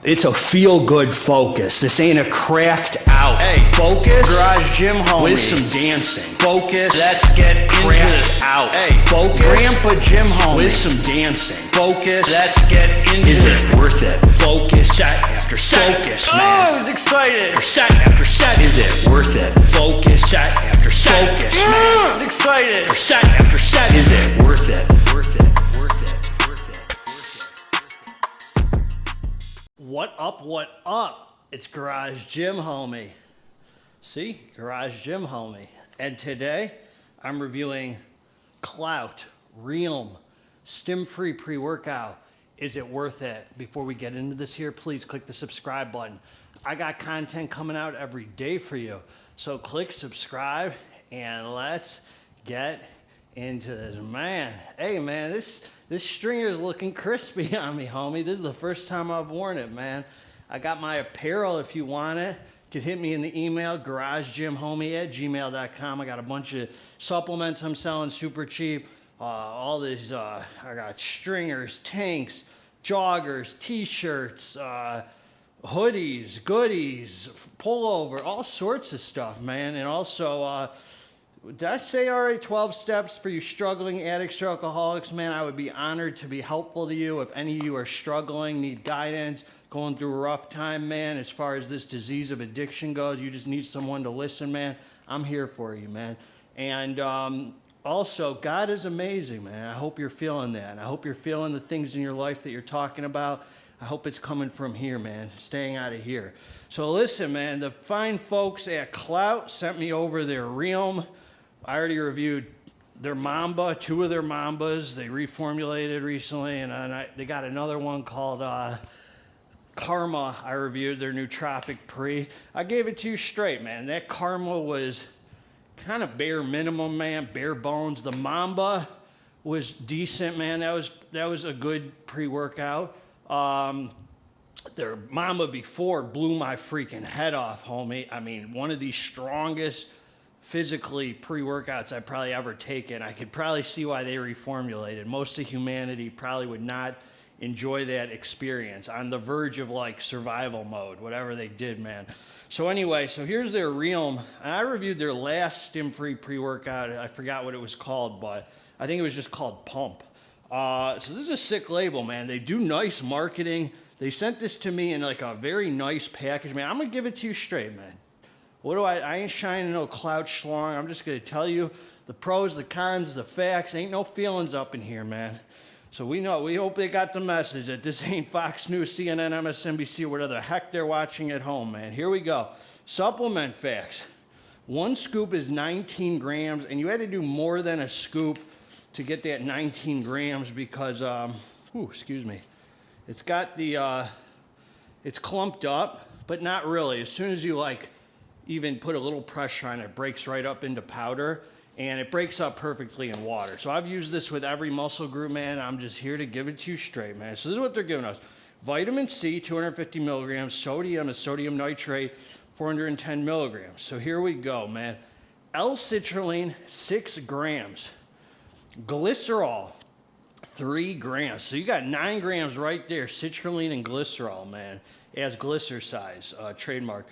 It's a feel-good focus. This ain't a cracked out. Hey, focus. Garage Gym Homie. With some dancing. Focus. Let's get cracked out. Hey, focus. Grandpa Gym Homie. With some dancing. Focus. Let's get into Is it. Worth it? Focus. Set after set. Focus, man. Oh, I was excited. Set after set. Is it worth it? Focus. Set after set. Focus, man. I was excited. Set after set. Is it worth it? Worth it. Worth it. Worth it. What up? What up? It's Garage Gym Homie. See? Garage Gym Homie. And today, I'm reviewing Klout Realm Stim-Free Pre-Workout. Is it worth it? Before we get into this here, please click the subscribe button. I got content coming out every day for you. So click subscribe and let's get into this. Man, hey man, this stringer is looking crispy on me, homie. This is the first time I've worn it, man. I got my apparel if you want it. You can hit me in the email, garagegymhomie@gmail.com. I got a bunch of supplements I'm selling super cheap. All these, I got stringers, tanks, joggers, t-shirts, hoodies, goodies, pullover, all sorts of stuff, man. And also, did I say already 12 steps for you struggling addicts or alcoholics? Man, I would be honored to be helpful to you. If any of you are struggling, need guidance, going through a rough time, man, as far as this disease of addiction goes, you just need someone to listen, man, I'm here for you, man. And also, God is amazing, man. I hope you're feeling that. And I hope you're feeling the things in your life that you're talking about. I hope it's coming from here, man, staying out of here. So listen, man, the fine folks at Klout sent me over their Realm. I already reviewed their Mamba, 2 of their Mambas. They reformulated recently, and they got another one called Karma. I reviewed their nootropic pre. I gave it to you straight, man. That Karma was kind of bare minimum, man, bare bones. The Mamba was decent, man. That was a good pre-workout. Their Mamba before blew my freaking head off, homie. I mean, one of the strongest physically pre-workouts I've probably ever taken. I could probably see why they reformulated. Most of humanity probably would not enjoy that experience, on the verge of like survival mode, whatever they did, man. So anyway, so here's their Realm. I reviewed their last Stim-Free pre-workout. I forgot what it was called, but I think it was just called Pump. So this is a sick label, man. They do nice marketing. They sent this to me in like a very nice package, man. I'm gonna give it to you straight, man. I ain't shining no Klout schlong. I'm just gonna tell you the pros, the cons, the facts. Ain't no feelings up in here, man. So we hope they got the message that this ain't Fox News, CNN, MSNBC, or whatever the heck they're watching at home, man. Here we go. Supplement facts. 1 scoop is 19 grams, and you had to do more than a scoop to get that 19 grams because, excuse me. It's got the, it's clumped up, but not really. As soon as you even put a little pressure on it, it breaks right up into powder, and it breaks up perfectly in water. So I've used this with every muscle group, man. I'm just here to give it to you straight, man. So this is what they're giving us. Vitamin C, 250 milligrams. Sodium is sodium nitrate, 410 milligrams. So here we go, man. L-citrulline, 6 grams. Glycerol, 3 grams. So you got 9 grams right there, citrulline and glycerol, man, as glycersize, trademark.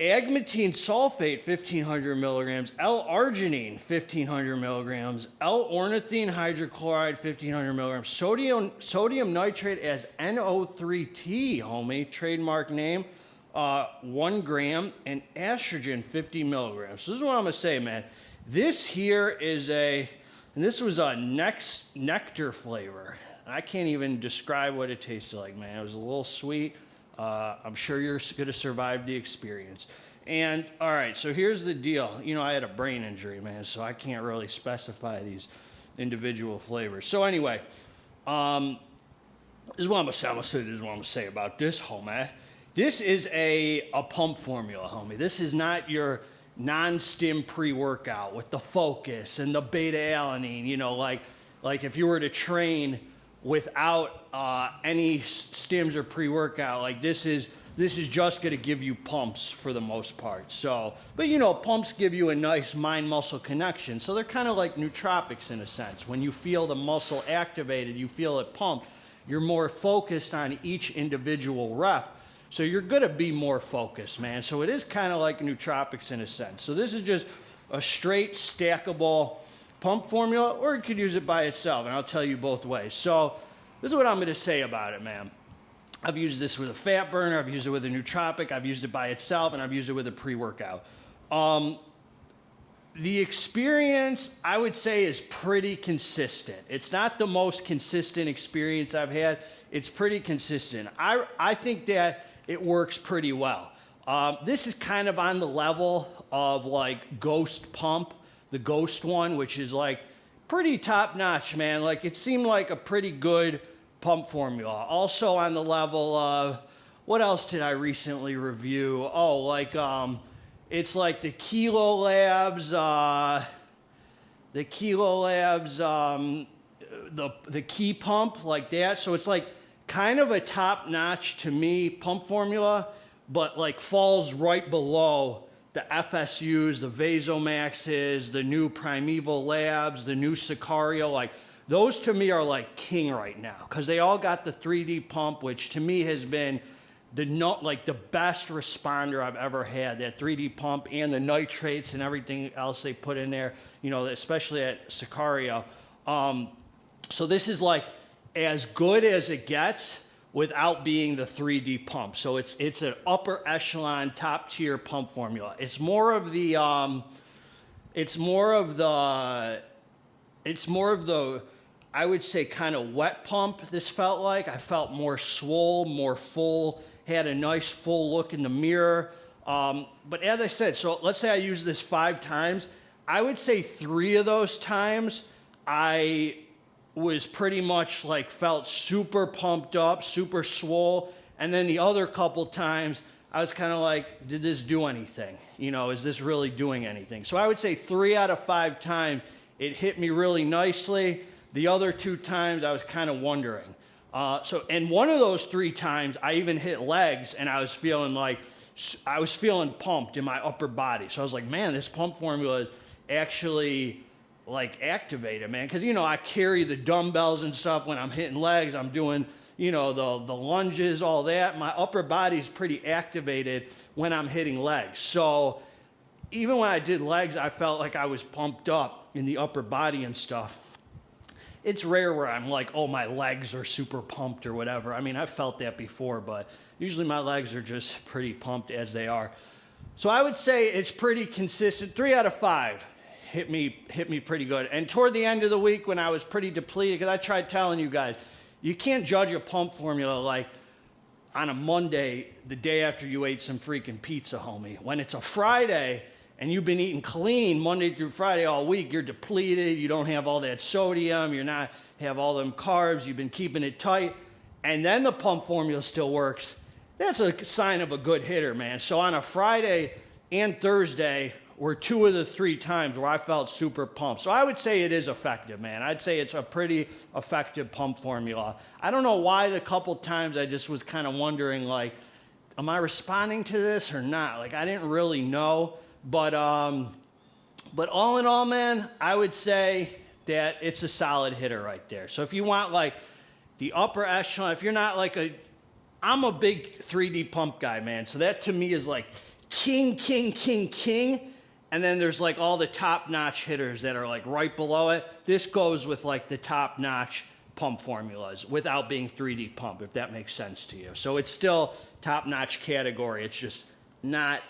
Agmatine sulfate, 1,500 milligrams. L-arginine, 1,500 milligrams. L-ornithine hydrochloride, 1,500 milligrams. Sodium nitrate as NO3T, homie, trademark name, 1 gram. And estrogen, 50 milligrams. So this is what I'm going to say, man. This here is and this was a nectar flavor. I can't even describe what it tasted like, man. It was a little sweet. I'm sure you're going to survive the experience. And, all right, so here's the deal. You know, I had a brain injury, man, so I can't really specify these individual flavors. So anyway, this is what I'm going to say about this, homie. This is a pump formula, homie. This is not your non-stim pre-workout with the focus and the beta-alanine, you know, like if you were to train without any stims or pre-workout, like this is just going to give you pumps for the most part. So, but you know, pumps give you a nice mind-muscle connection. So they're kind of like nootropics in a sense. When you feel the muscle activated, you feel it pump. you're more focused on each individual rep. So you're gonna be more focused, man. So it is kind of like nootropics in a sense. So this is just a straight stackable pump formula, or you could use it by itself, and I'll tell you both ways. So this is what I'm gonna say about it, man. I've used this with a fat burner, I've used it with a nootropic, I've used it by itself, and I've used it with a pre-workout. The experience, I would say, is pretty consistent. It's not the most consistent experience I've had. It's pretty consistent. I think that it works pretty well. This is kind of on the level of like Ghost Pump, the Ghost one, which is like pretty top notch, man. Like it seemed like a pretty good pump formula. Also on the level of, what else did I recently review? Oh, like, it's like the Kilo Labs, the Key Pump, like that. So it's like kind of a top-notch, to me, pump formula, but like falls right below the FSUs, the Vasomaxes, the new Primeval Labs, the new Sicario. Like those to me are like king right now, because they all got the 3D pump, which to me has been the best responder I've ever had. That 3D pump and the nitrates and everything else they put in there, you know, especially at Sicario. So this is like as good as it gets without being the 3D pump. So it's an upper echelon, top tier pump formula. It's more of the I would say kind of wet pump. This felt like I felt more swole, more full, had a nice full look in the mirror. But as I said, so let's say I use this 5 times. I would say 3 of those times I was pretty much like felt super pumped up, super swole. And then the other couple times I was kind of like, did this do anything? You know, is this really doing anything? So I would say 3 out of 5 times it hit me really nicely. The other 2 times I was kind of wondering. And one of those 3 times I even hit legs, and I was feeling pumped in my upper body. So I was like, man, this pump formula is actually like activated, man. Because, you know, I carry the dumbbells and stuff when I'm hitting legs. I'm doing, you know, the lunges, all that. My upper body is pretty activated when I'm hitting legs. So even when I did legs, I felt like I was pumped up in the upper body and stuff. It's rare where I'm like, oh, my legs are super pumped or whatever. I mean, I've felt that before, but usually my legs are just pretty pumped as they are. So I would say it's pretty consistent. 3 out of 5 hit me pretty good. And toward the end of the week when I was pretty depleted, because I tried telling you guys, you can't judge a pump formula like on a Monday, the day after you ate some freaking pizza, homie. When it's a Friday, and you've been eating clean Monday through Friday all week, you're depleted, you don't have all that sodium, you're not have all them carbs, you've been keeping it tight, and then the pump formula still works, that's a sign of a good hitter, man. So on a Friday and Thursday were 2 of the 3 times where I felt super pumped. So I would say it is effective, man. I'd say it's a pretty effective pump formula. I don't know why the couple times I just was kind of wondering, like, am I responding to this or not? Like, I didn't really know. But all in all, man, I would say that it's a solid hitter right there. So if you want like the upper echelon, if you're not like I'm a big 3D pump guy, man. So that to me is like king. And then there's like all the top-notch hitters that are like right below it. This goes with like the top-notch pump formulas without being 3D pump, if that makes sense to you. So it's still top-notch category. It's just not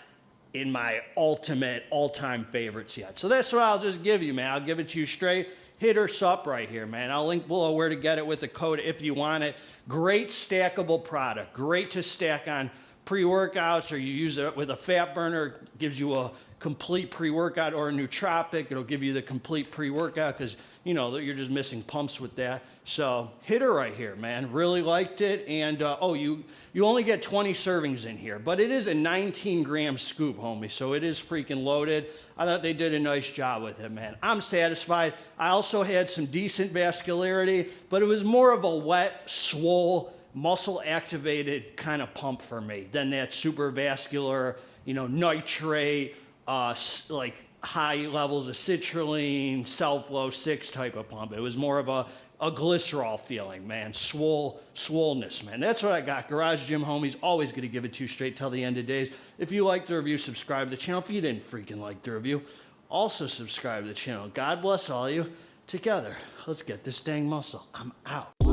in my ultimate all-time favorites yet. So that's what I'll just give you, man. I'll give it to you straight. Hit or sup right here, man. I'll link below where to get it with the code if you want it. Great stackable product. Great to stack on pre-workouts, or you use it with a fat burner. It gives you a complete pre-workout, or a nootropic. It'll give you the complete pre-workout because, you know, you're just missing pumps with that. So hitter right here, man. Really liked it. And you only get 20 servings in here, but it is a 19-gram scoop, homie. So it is freaking loaded. I thought they did a nice job with it, man. I'm satisfied. I also had some decent vascularity, but it was more of a wet, swole, muscle-activated kind of pump for me than that super vascular, you know, nitrate, like high levels of citrulline, self-flow 6 type of pump. It was more of a glycerol feeling, man. Swollenness, man. That's what I got. Garage Gym Homies, always going to give it to you straight till the end of days. If you liked the review, subscribe to the channel. If you didn't freaking like the review, also subscribe to the channel. God bless all you. Together, let's get this dang muscle. I'm out.